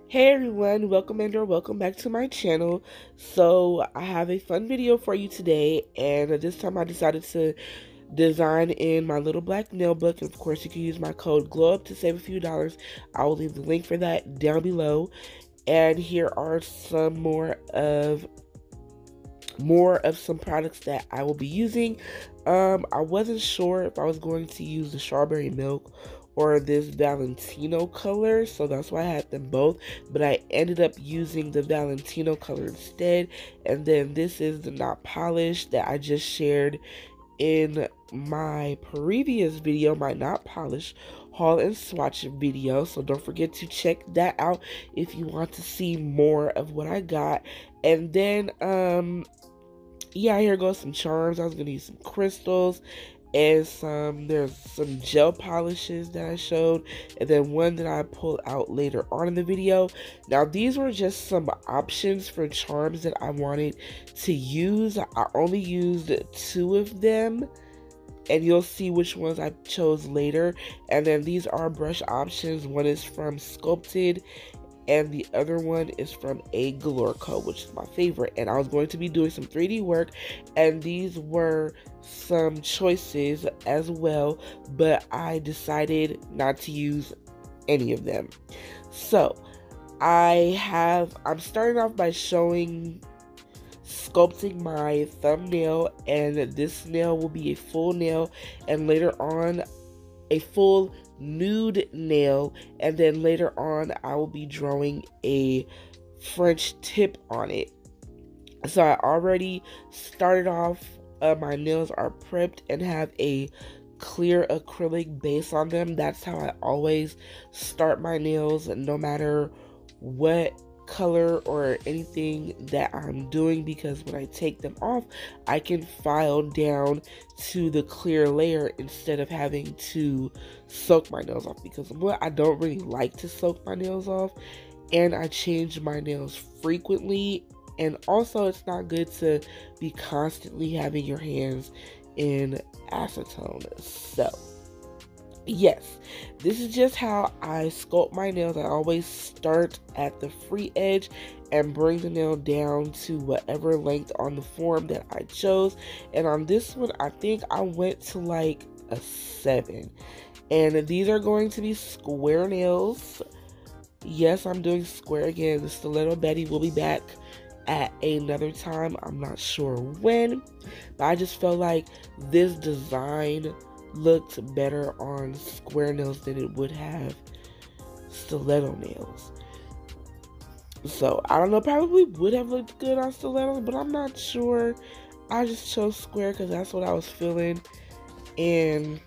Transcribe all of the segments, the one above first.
Hey everyone, welcome and or welcome back to my channel. So I have a fun video for you today, and this time I decided to design in my little black nail book. And of course you can use my code GLOWUP to save a few dollars. I will leave the link for that down below. And here are some more of some products that I will be using. I wasn't sure if I was going to use the strawberry milk or this Valentino color, so that's why I had them both, but I ended up using the Valentino color instead. And then this is the not polished that I just shared in my previous video, my not polished haul and swatch video, so don't forget to check that out if you want to see more of what I got. And then yeah, here goes some charms. I was gonna use some crystals and there's some gel polishes that I showed, and then one that I pulled out later on in the video. Now these were just some options for charms that I wanted to use. I only used 2 of them, and you'll see which ones I chose later. And then these are brush options. One is from Sculpted and the other one is from a Galorco, which is my favorite. And I was going to be doing some 3D work, and these were some choices as well, but I decided not to use any of them. So I'm starting off by sculpting my thumbnail, and this nail will be a full nail, and later on a full nude nail, and then later on I will be drawing a French tip on it. So I already started off, my nails are prepped and have a clear acrylic base on them. That's how I always start my nails, no matter what color or anything that I'm doing, because when I take them off I can file down to the clear layer instead of having to soak my nails off, because I don't really like to soak my nails off, and I change my nails frequently, and also it's not good to be constantly having your hands in acetone. So yes, this is just how I sculpt my nails. I always start at the free edge and bring the nail down to whatever length on the form that I chose. And on this one, I think I went to like a 7. And these are going to be square nails. Yes, I'm doing square again. The Stiletto Betty will be back at another time. I'm not sure when, but I just felt like this design looked better on square nails than it would have stiletto nails. So I don't know, probably would have looked good on stilettos, but I'm not sure. I just chose square because that's what I was feeling, and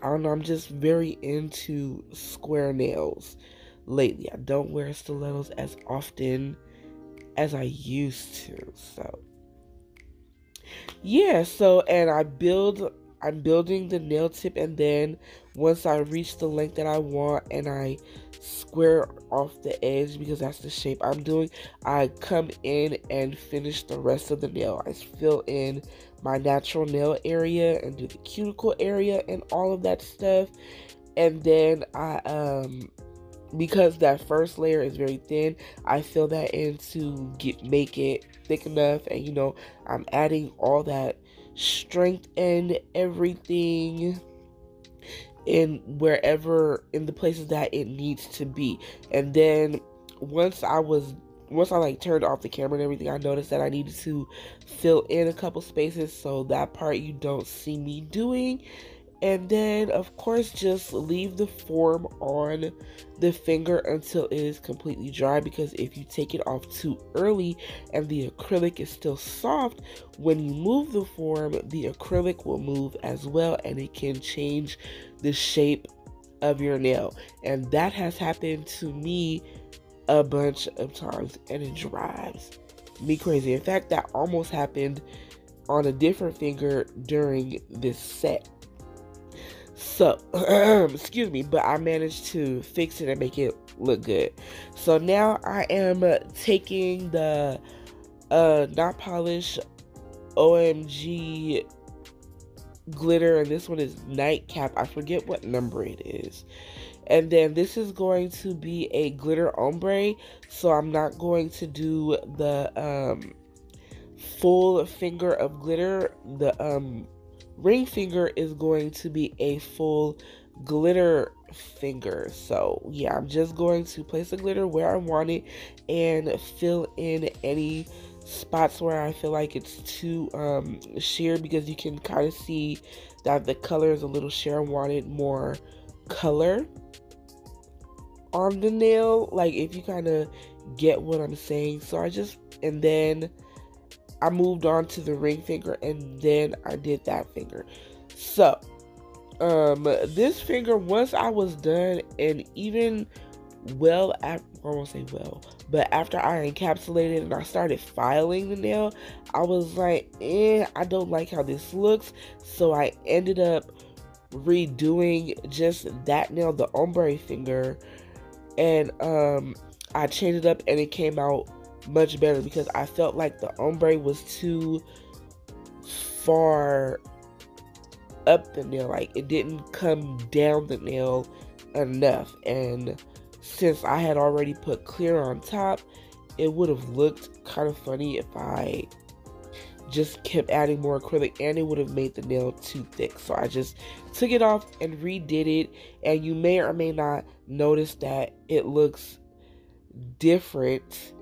I don't know, I'm just very into square nails lately. I don't wear stilettos as often as I used to. So yeah, so and I'm building the nail tip, and then once I reach the length that I want and I square off the edge, because that's the shape I'm doing, I come in and finish the rest of the nail. I fill in my natural nail area and do the cuticle area and all of that stuff. And then because that first layer is very thin, I fill that in to make it thick enough, and I'm adding all that strength and everything in the places that it needs to be. And then once I like turned off the camera and everything, I noticed that I needed to fill in a couple spaces, so that part you don't see me doing. And then of course just leave the form on the finger until it is completely dry, because if you take it off too early and the acrylic is still soft, when you move the form, the acrylic will move as well, and it can change the shape of your nail. And that has happened to me a bunch of times, and it drives me crazy. In fact, that almost happened on a different finger during this set. So, excuse me, but I managed to fix it and make it look good. So now I am taking the not polished OMG glitter, and this one is Night Cap. I forget what number it is. And then this is going to be a glitter ombre, so I'm not going to do the full finger of glitter. The ring finger is going to be a full glitter finger. So yeah, I'm just going to place the glitter where I want it and fill in any spots where I feel like it's too sheer, because you can kind of see that the color is a little sheer. I wanted more color on the nail, like if you kind of get what I'm saying. So and then I moved on to the ring finger, and then I did that finger. So this finger, once I was done, and even well after, I won't say well, but after I encapsulated and I started filing the nail, I was like, I don't like how this looks. So I ended up redoing just that nail, the ombre finger, and I changed it up and it came out much better, because I felt like the ombre was too far up the nail, like it didn't come down the nail enough. And since I had already put clear on top, it would have looked kind of funny if I just kept adding more acrylic, and it would have made the nail too thick. So I just took it off and redid it, and you may or may not notice that it looks different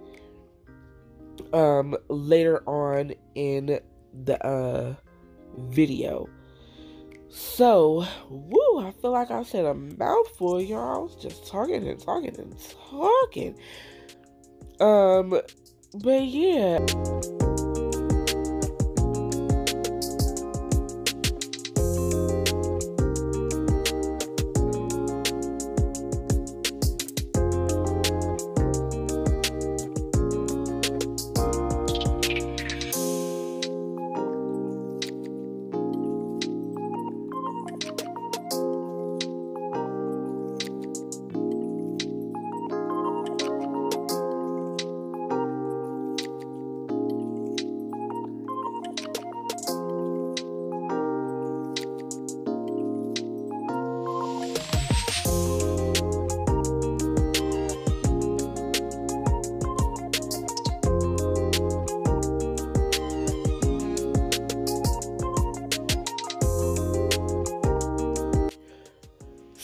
later on in the video. So, woo, I feel like I said a mouthful, y'all. I was just talking and talking and talking. But yeah.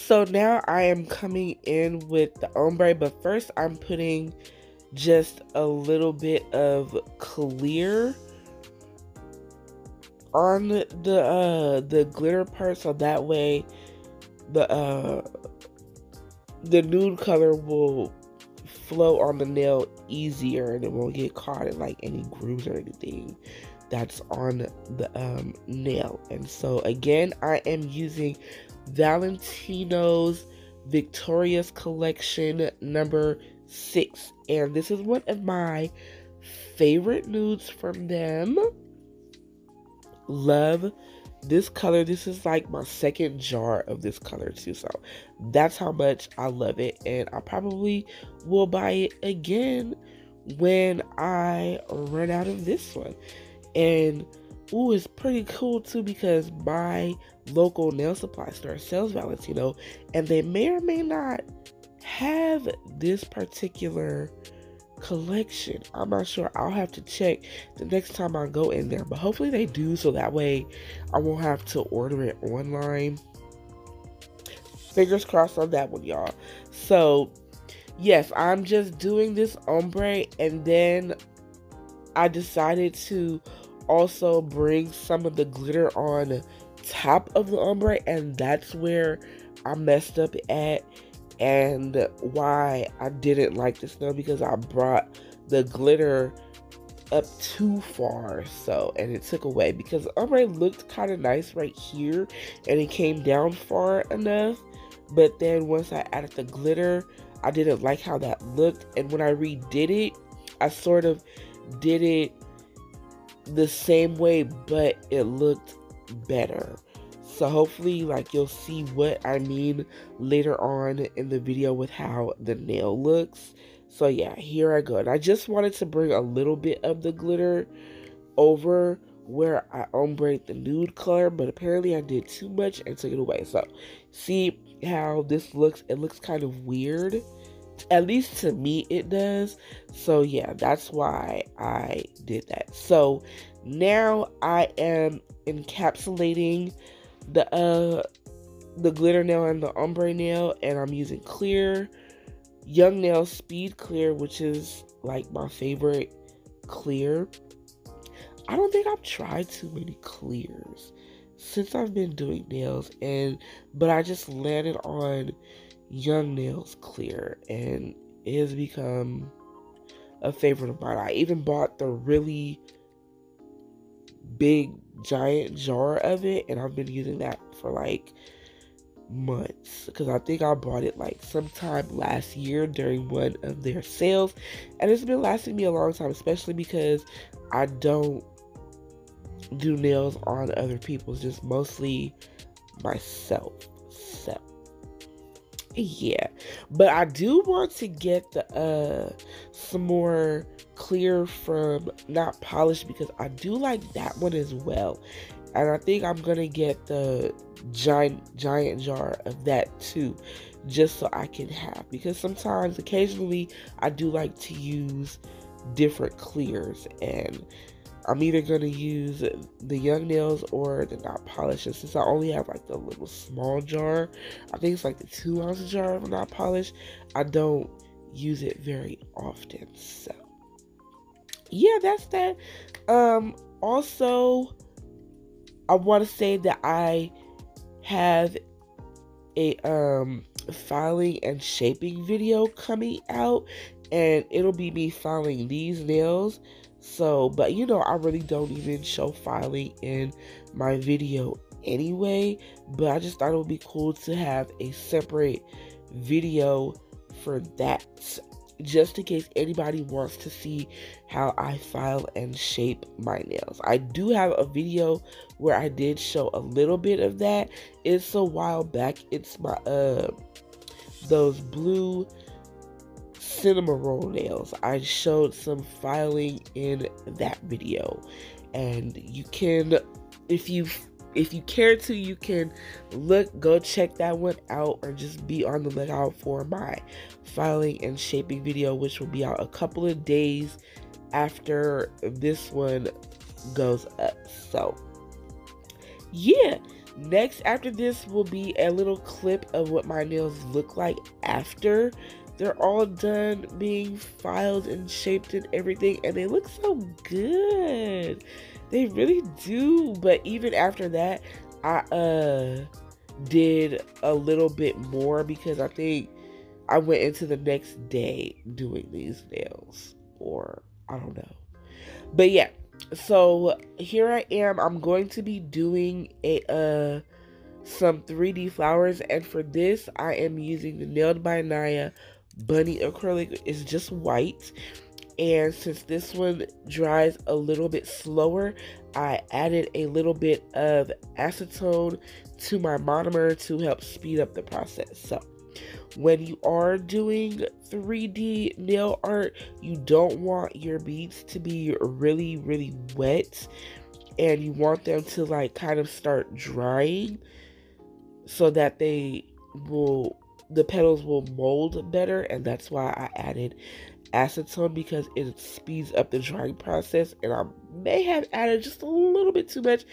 So now I am coming in with the ombre, but first I'm putting just a little bit of clear on the glitter part, so that way the nude color will flow on the nail easier, and it won't get caught in like any grooves or anything that's on the nail. And so again, I am using Valentino's Victorious Collection number 6, and this is one of my favorite nudes from them. Love this color. This is like my second jar of this color too, so that's how much I love it, and I probably will buy it again when I run out of this one. And ooh, it's pretty cool too, because my local nail supply store sells Valentino, and they may or may not have this particular collection. I'm not sure. I'll have to check the next time I go in there, but hopefully they do, so that way I won't have to order it online. Fingers crossed on that one, y'all. So yes, I'm just doing this ombre, and then I decided to also bring some of the glitter on top of the ombre, and that's where I messed up at, and why I didn't like this nail, because I brought the glitter up too far, so, and it took away, because the ombre looked kind of nice right here and it came down far enough, but then once I added the glitter, I didn't like how that looked. And when I redid it, I sort of did it the same way, but it looked better. So hopefully, like, you'll see what I mean later on in the video with how the nail looks. So yeah, here I go. And I just wanted to bring a little bit of the glitter over where I ombre the nude color, but apparently I did too much and took it away. So see, how this looks. It looks kind of weird. At least to me it does. So yeah, that's why I did that. So now I am encapsulating the glitter nail and the ombre nail, and I'm using clear, Young Nail Speed Clear, which is like my favorite clear. I don't think I've tried too many clears since I've been doing nails, but I just landed on Young Nails Clear, and it has become a favorite of mine. I even bought the really big giant jar of it, and I've been using that for like months, because I think I bought it like sometime last year during one of their sales, and it's been lasting me a long time, especially because I don't do nails on other people's, just mostly myself. So yeah, but I do want to get the some more clear from Not Polished, because I do like that one as well, and I think I'm gonna get the giant jar of that too, just so I can have, because sometimes occasionally I do like to use different clears, and I'm either going to use the Young Nails or the Not Polished. And since I only have like the little small jar, I think it's like the 2-ounce jar of Not Polished, I don't use it very often. So yeah, that's that. Also, I want to say that I have a filing and shaping video coming out, and it'll be me filing these nails. So, but you know, I really don't even show filing in my video anyway, but I just thought it would be cool to have a separate video for that, just in case anybody wants to see how I file and shape my nails. I do have a video where I did show a little bit of that. It's a while back. It's my those blue cinema roll nails. I showed some filing in that video, and you can, if you care to, you can go check that one out, or just be on the lookout for my filing and shaping video, which will be out a couple of days after this one goes up. So yeah, next after this will be a little clip of what my nails look like after they're all done being filed and shaped and everything, and they look so good. They really do. But even after that, I did a little bit more, because I think I went into the next day doing these nails, or I don't know. But yeah, so here I am. I'm going to be doing some 3D flowers, and for this I am using the Nailed by Naya Bunny acrylic. Is just white, and since this one dries a little bit slower, I added a little bit of acetone to my monomer to help speed up the process. So when you are doing 3D nail art, you don't want your beads to be really wet, and you want them to like kind of start drying, so that the petals will mold better. And that's why I added acetone, because it speeds up the drying process. And I may have added just a little bit too much,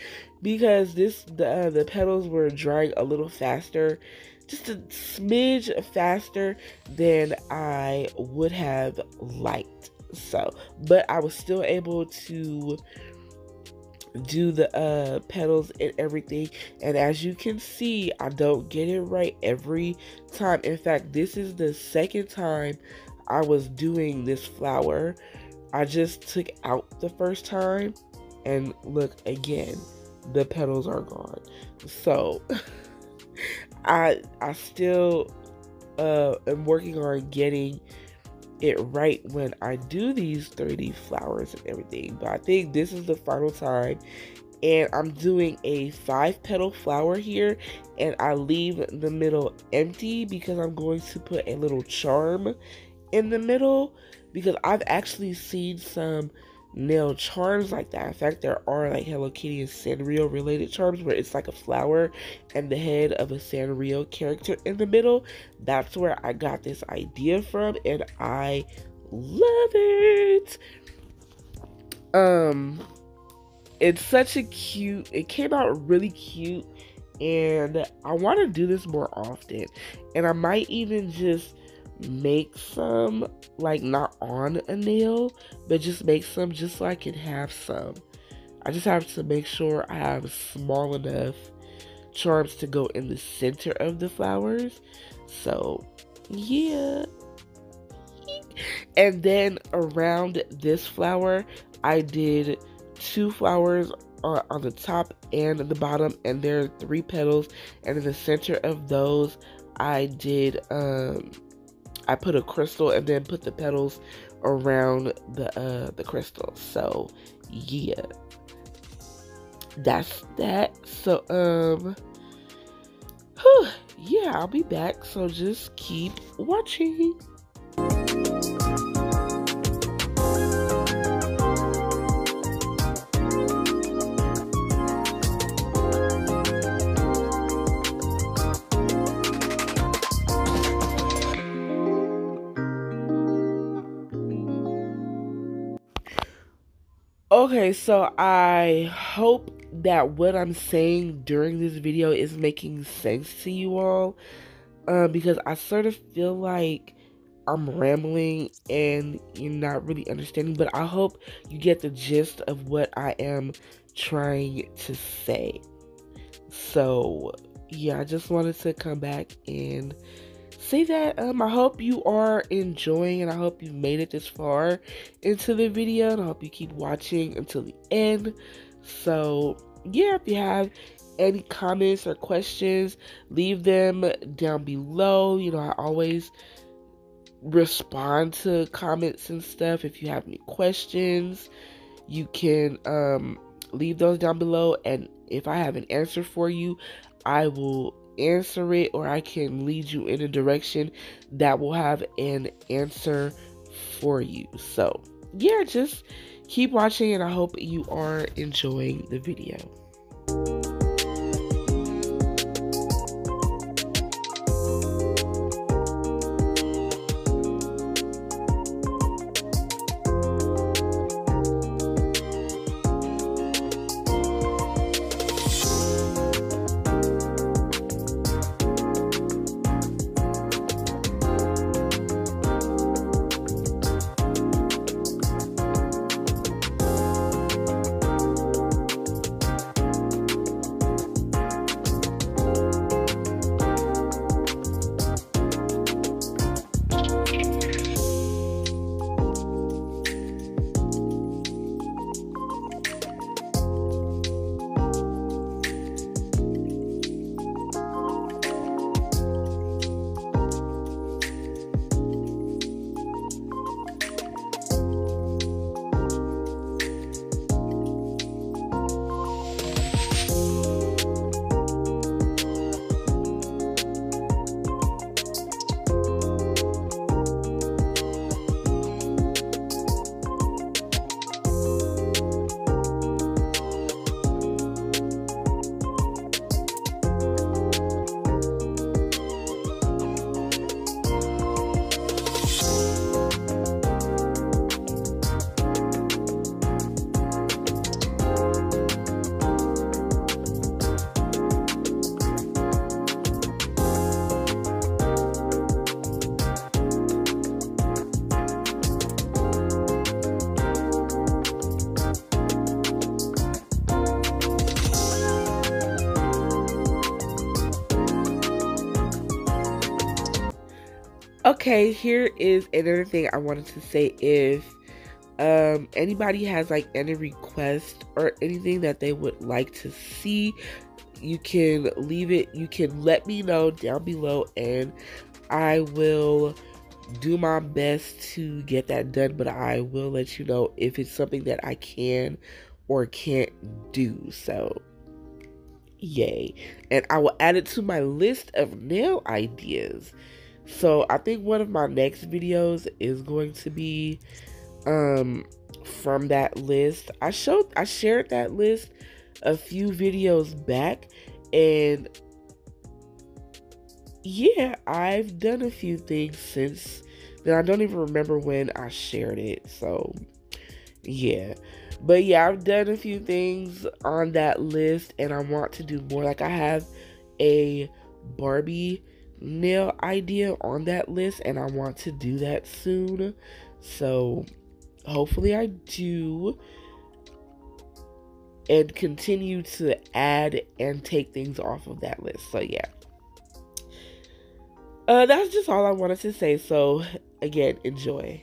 because the petals were drying a little faster, just a smidge faster than I would have liked. So, but I was still able to do the petals and everything, and as you can see, I don't get it right every time. In fact, this is the second time I was doing this flower. I just took out the first time, and look again, the petals are gone. So I still am working on getting it right when I do these 3D flowers and everything, but I think this is the final time. And I'm doing a 5-petal flower here, and I leave the middle empty because I'm going to put a little charm in the middle, because I've actually seen some nail charms like that. In fact, there are like Hello Kitty and Sanrio related charms where it's like a flower and the head of a Sanrio character in the middle. That's where I got this idea from, and I love it. It's such a cute, it came out really cute, and I want to do this more often. And I might even just make some, like, not on a nail, but just make some just so I can have some. I just have to make sure I have small enough charms to go in the center of the flowers. So yeah. And then around this flower, I did 2 flowers on the top and the bottom, and there are 3 petals, and in the center of those I did I put a crystal and then put the petals around the crystal. So yeah, that's that. So yeah, I'll be back, so just keep watching. Okay, so I hope that what I'm saying during this video is making sense to you all, because I sort of feel like I'm rambling and you're not really understanding, but I hope you get the gist of what I am trying to say. So yeah, I just wanted to come back and say that I hope you are enjoying, and I hope you made it this far into the video, and I hope you keep watching until the end. So yeah, if you have any comments or questions, leave them down below. You know, I always respond to comments and stuff. If you have any questions, you can leave those down below, and if I have an answer for you, I will answer it, or I can lead you in a direction that will have an answer for you. So yeah, just keep watching, and I hope you are enjoying the video. Okay, here is another thing I wanted to say. If anybody has like any request or anything that they would like to see, you can leave it, you can let me know down below, and I will do my best to get that done. But I will let you know if it's something that I can or can't do. So yay. And I will add it to my list of nail ideas. So I think one of my next videos is going to be from that list. I shared that list a few videos back, and yeah, I've done a few things since then. I don't even remember when I shared it, so yeah. But yeah, I've done a few things on that list, and I want to do more. Like, I have a Barbie nail idea on that list, and I want to do that soon. So hopefully I do, and continue to add and take things off of that list. So yeah. That's just all I wanted to say. So again, enjoy.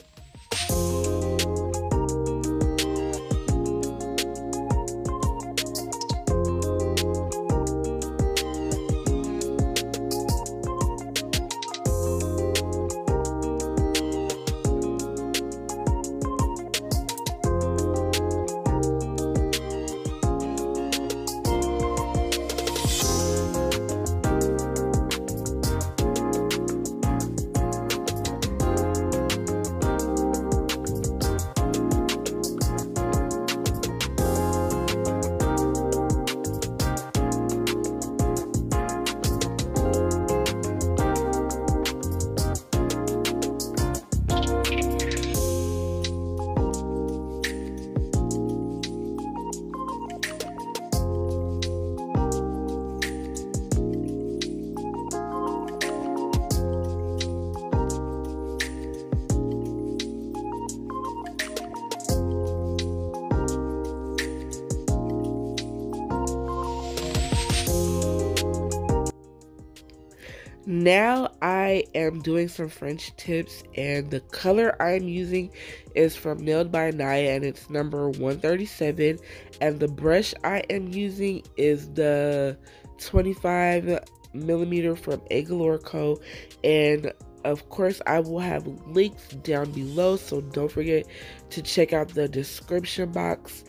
Now I am doing some French tips, and the color I'm using is from Nailed by Naya, and it's number 137. And the brush I am using is the 25mm from Galore Co. And of course, I will have links down below, so don't forget to check out the description box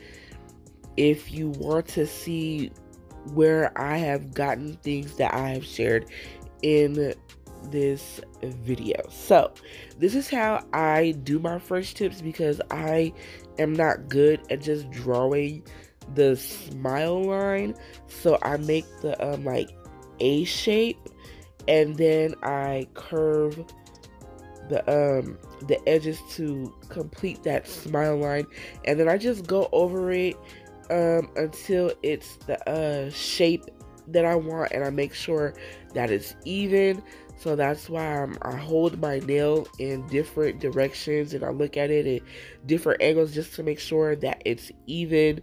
if you want to see where I have gotten things that I have shared in this video. So this is how I do my French tips, because I am not good at just drawing the smile line. So I make the like A shape, and then I curve the edges to complete that smile line, and then I just go over it until it's the shape that I want, and I make sure that it's even. So that's why I hold my nail in different directions, and I look at it at different angles just to make sure that it's even,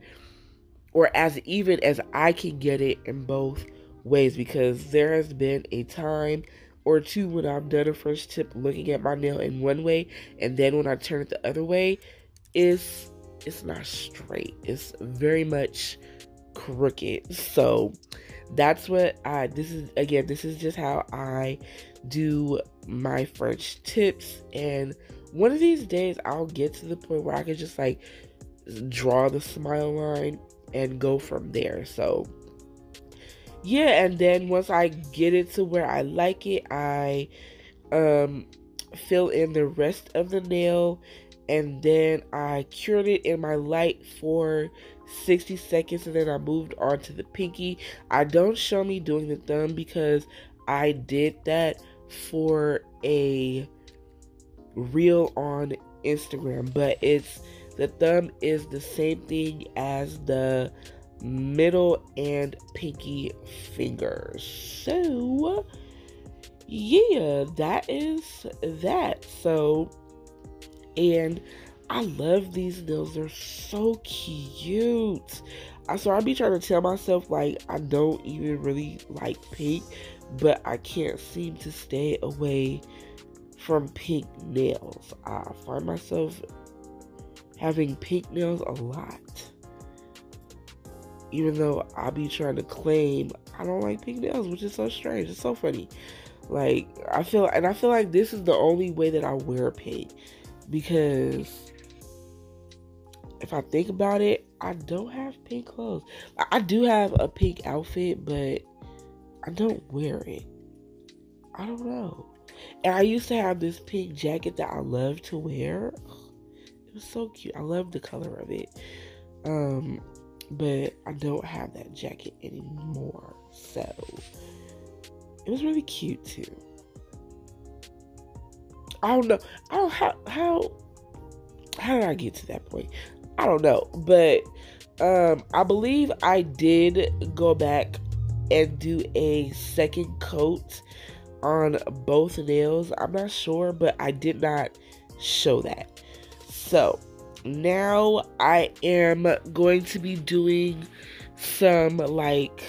or as even as I can get it in both ways, because there has been a time or two when I've done a French tip looking at my nail in one way, and then when I turn it the other way, it's not straight. It's very much crooked. So that's what this is just how I do my French tips. And one of these days I'll get to the point where I can just like draw the smile line and go from there. So yeah, and then once I get it to where I like it, I fill in the rest of the nail, and then I cured it in my light for 60 seconds, and then I moved on to the pinky. I don't show me doing the thumb because I did that for a reel on Instagram, but the thumb is the same thing as the middle and pinky fingers. So yeah, that is that. So, and I love these nails. They're so cute. So I be trying to tell myself like I don't even really like pink, but I can't seem to stay away from pink nails. I find myself having pink nails a lot, even though I be trying to claim I don't like pink nails, which is so strange. It's so funny. Like, I feel like this is the only way that I wear pink, because if I think about it, I don't have pink clothes. I do have a pink outfit, but I don't wear it. I don't know. And I used to have this pink jacket that I love to wear. It was so cute. I love the color of it. But I don't have that jacket anymore. So it was really cute too. I don't know. I don't how did I get to that point? I don't know. But I believe I did go back and do a second coat on both nails. I'm not sure, but I did not show that. So now I am going to be doing some like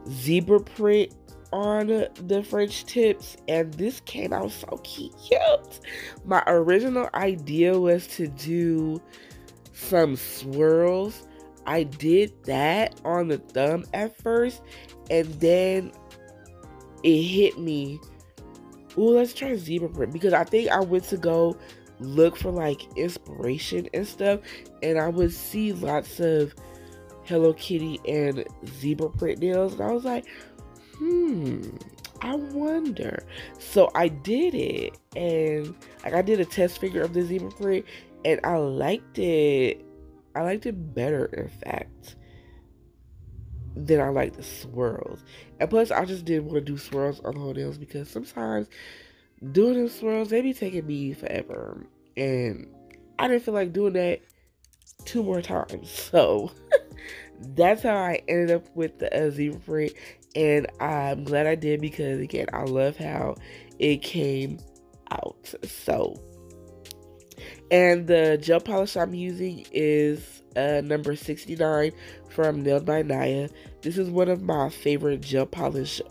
zebra print on the French tips, and this came out so cute. My original idea was to do some swirls. I did that on the thumb at first, and then it hit me, ooh, let's try zebra print, because I think I went to go look for like inspiration and stuff, and I would see lots of Hello Kitty and zebra print nails, and I was like, I wonder. So I did it, and like I did a test figure of the zebra print, and I liked it. I liked it better, in fact, than I like the swirls. And plus, I just didn't want to do swirls on the whole nails, because sometimes doing the swirls, they be taking me forever, and I didn't feel like doing that 2 more times. So that's how I ended up with the zebra print, and I'm glad I did, because again, I love how it came out. So, and the gel polish I'm using is number 69 from Nailed by Naya. This is one of my favorite gel polish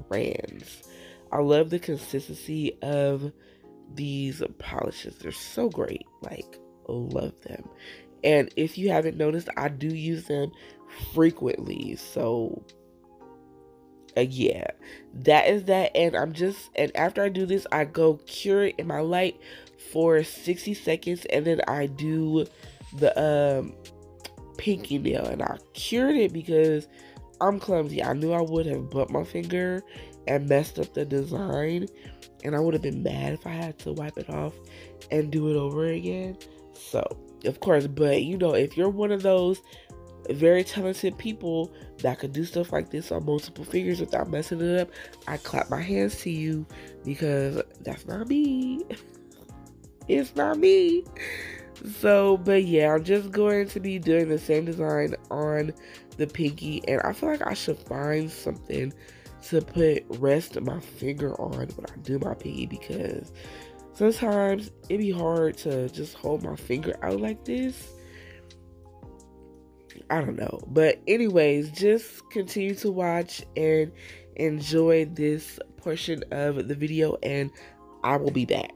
brands. I love the consistency of these polishes. They're so great. Like, love them. And if you haven't noticed, I do use them frequently. So yeah, that is that. And and after I do this, I go cure it in my light for 60 seconds, and then I do the pinky nail, and I cured it because I'm clumsy. I knew I would have bumped my finger and messed up the design, and I would have been mad if I had to wipe it off and do it over again. So of course, but you know, if you're one of those very talented people that could do stuff like this on multiple fingers without messing it up, I clap my hands to you, because that's not me. It's not me. So, but yeah, I'm just going to be doing the same design on the pinky, and I feel like I should find something to rest my finger on when I do my pinky, because sometimes it'd be hard to just hold my finger out like this. I don't know. But anyways, just continue to watch and enjoy this portion of the video, and I will be back.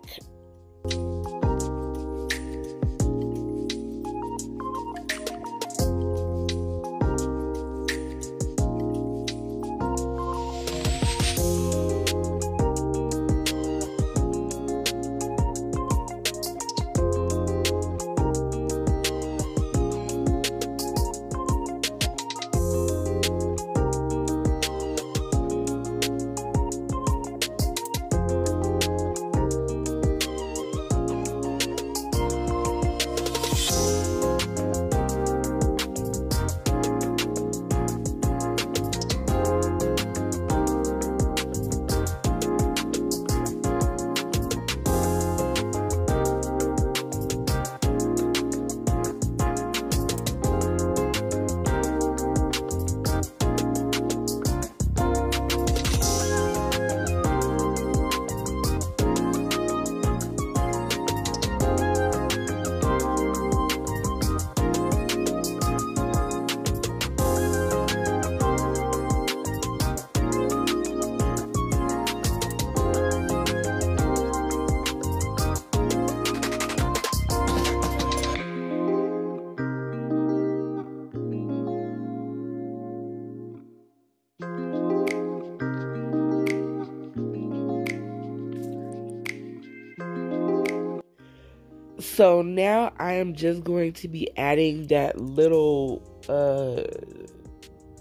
So now I am just going to be adding that little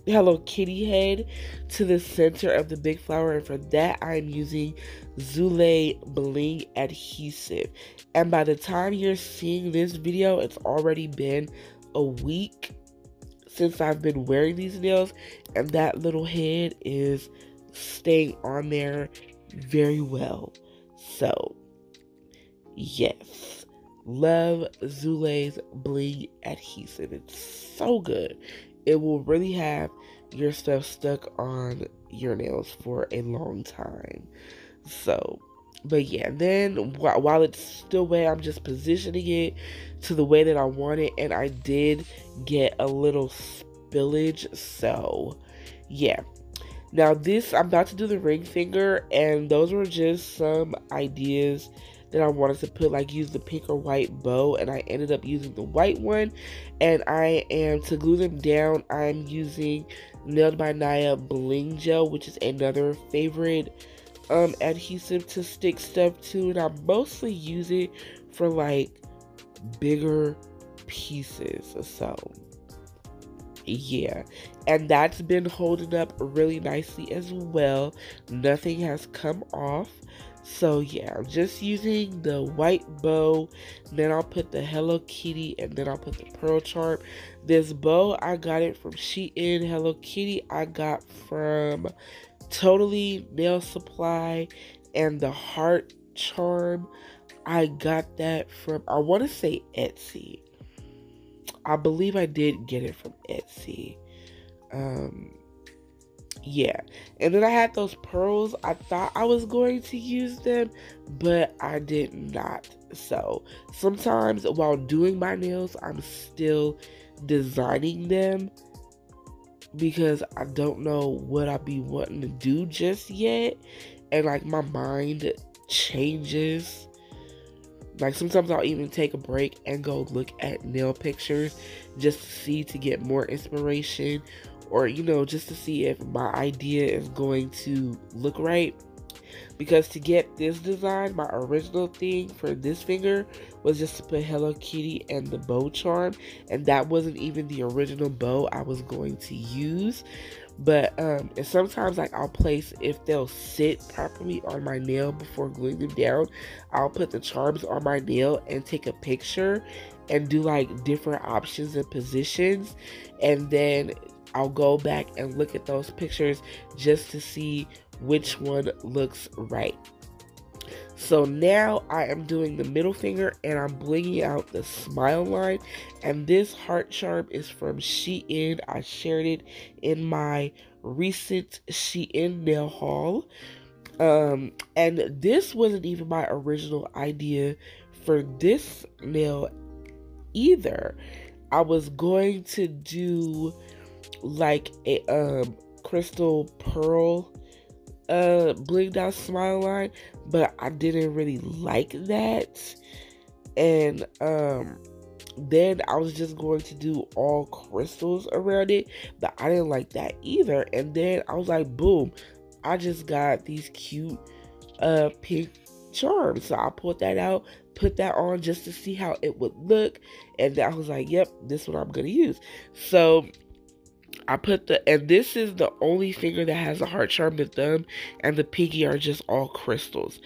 Hello Kitty head to the center of the big flower, and for that I'm using Zulay bling adhesive. And by the time you're seeing this video, it's already been a week since I've been wearing these nails, and that little head is staying on there very well. So yes, love Zulay's bling adhesive. It's so good. It will really have your stuff stuck on your nails for a long time. So, but yeah, then while it's still wet, I'm just positioning it to the way that I want it, and I did get a little spillage. So yeah, now this, I'm about to do the ring finger, and those were just some ideas that I wanted to put, like use the pink or white bow, and I ended up using the white one. And I am, to glue them down, I'm using Nailed by Naya Bling Gel, which is another favorite adhesive to stick stuff to, and I mostly use it for like bigger pieces. So yeah, and that's been holding up really nicely as well. Nothing has come off. So yeah, I'm just using the white bow, then I'll put the Hello Kitty, and then I'll put the pearl charm. This bow, I got it from Shein. Hello Kitty, I got from Totally Nail Supply, and the heart charm, I got that from, I want to say Etsy. I believe I did get it from Etsy. Yeah. And then I had those pearls. I thought I was going to use them, but I did not. So sometimes while doing my nails, I'm still designing them because I don't know what I be wanting to do just yet. And like my mind changes. Like sometimes I'll even take a break and go look at nail pictures just to see, to get more inspiration, or you know, just to see if my idea is going to look right. Because to get this design, my original thing for this finger was just to put Hello Kitty and the bow charm, and that wasn't even the original bow I was going to use. But and sometimes like I'll place, if they'll sit properly on my nail before gluing them down, I'll put the charms on my nail and take a picture and do like different options and positions, and then I'll go back and look at those pictures just to see which one looks right. So now I am doing the middle finger, and I'm blinging out the smile line. And this heart charm is from Shein. I shared it in my recent Shein nail haul. And this wasn't even my original idea for this nail either. I was going to do like a crystal pearl blinged out smile line, but I didn't really like that. And then I was just going to do all crystals around it, but I didn't like that either. And then I was like, boom, I just got these cute pink charms. So I pulled that out, put that on just to see how it would look, and I was like, yep, this is what I'm gonna use. So I put and this is the only finger that has a heart charm. The thumb and the pinky are just all crystals.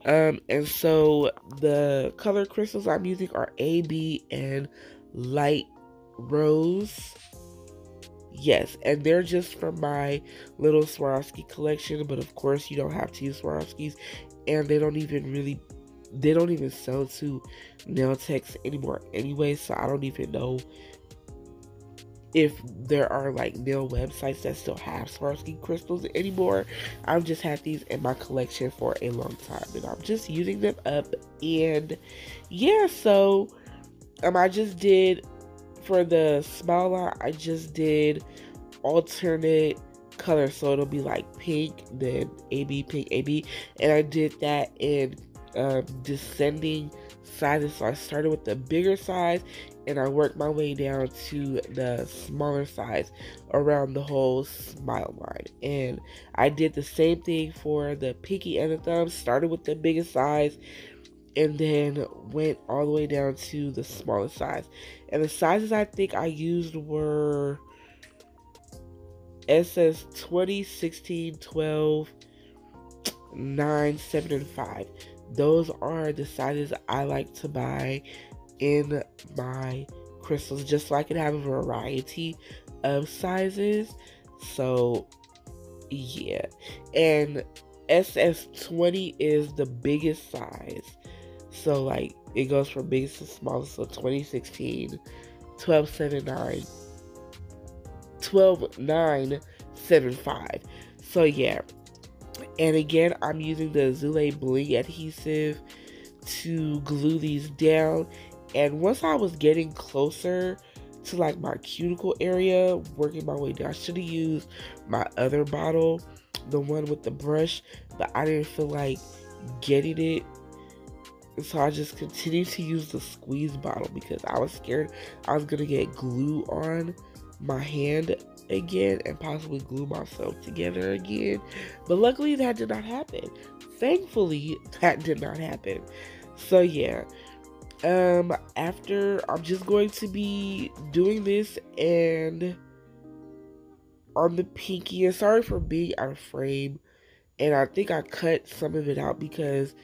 And so the color crystals I'm using are AB and light rose. Yes, and they're just from my little Swarovski collection, but of course you don't have to use Swarovskis, and they don't even sell to nail techs anymore anyway, so I don't even know if there are like nail websites that still have Swarovski crystals anymore. I've just had these in my collection for a long time, and I'm just using them up. And yeah, so I just did, for the smile line, I just did alternate colors, so it'll be like pink, then AB, pink, AB, and I did that in descending sizes. So I started with the bigger size, and I worked my way down to the smaller size around the whole smile line. And I did the same thing for the pinky and the thumb. Started with the biggest size, and then went all the way down to the smallest size. And the sizes I think I used were SS 20, 16, 12, 9, 7, and 5. Those are the sizes I like to buy in my crystals, just so I can have a variety of sizes. So yeah, and SS20 is the biggest size. So like it goes from biggest to smallest. So 2016, 12, 7, 9, 12, 9, 7, 5. So yeah. And again, I'm using the Zulay bling adhesive to glue these down. And once I was getting closer to like my cuticle area, working my way down, I should have used my other bottle, the one with the brush, but I didn't feel like getting it. So I just continued to use the squeeze bottle because I was scared I was going to get glue on my hand again and possibly glue myself together again. But luckily that did not happen. Thankfully that did not happen. So yeah. After, I'm just going to be doing this and on the pinky, and sorry for being out of frame, and I think I cut some of it out because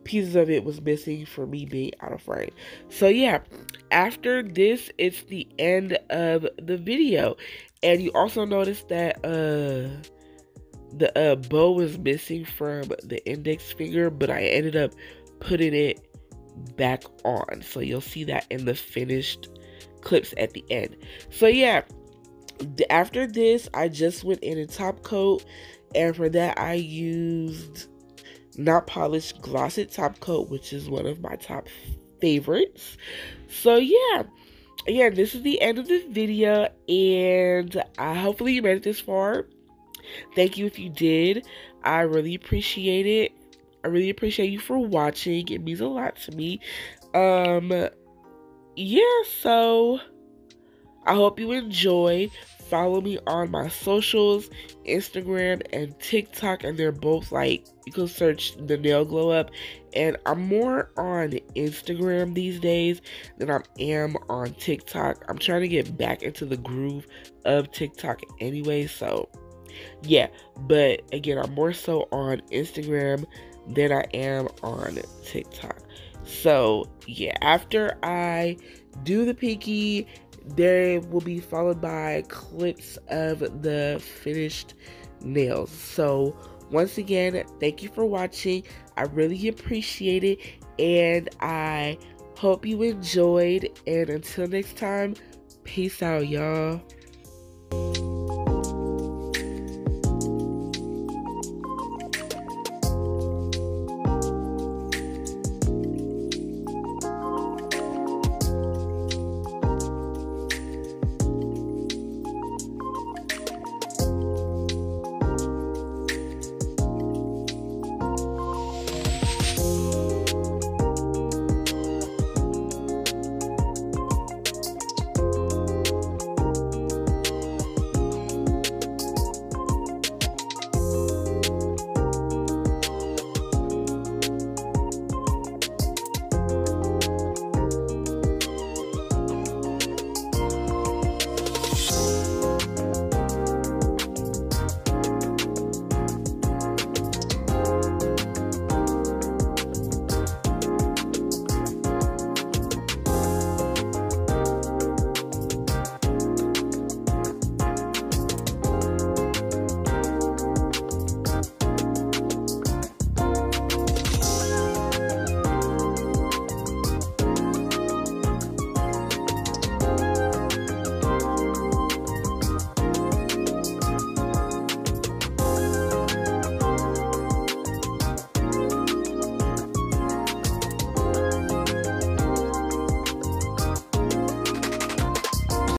pieces of it was missing for me being out of frame. So yeah, after this, it's the end of the video. And you also notice that the bow was missing from the index finger, but I ended up putting it back on. So you'll see that in the finished clips at the end. So yeah, after this, I just went in and top coat. And for that, I used Not Polished Glossy Top Coat, which is one of my top favorites. So yeah, again, this is the end of this video, and hopefully you made it this far. Thank you if you did. I really appreciate it. I really appreciate you for watching. It means a lot to me. Yeah, so I hope you enjoyed. Follow me on my socials, Instagram and TikTok, and they're both like, you can search The Nail Glow Up, and I'm more on Instagram these days than I am on TikTok. I'm trying to get back into the groove of TikTok anyway, so yeah. But again, I'm more so on Instagram than I am on TikTok. So yeah, after I do the pinky, there will be followed by clips of the finished nails. So once again, thank you for watching. I really appreciate it, and I hope you enjoyed. And until next time, peace out, y'all.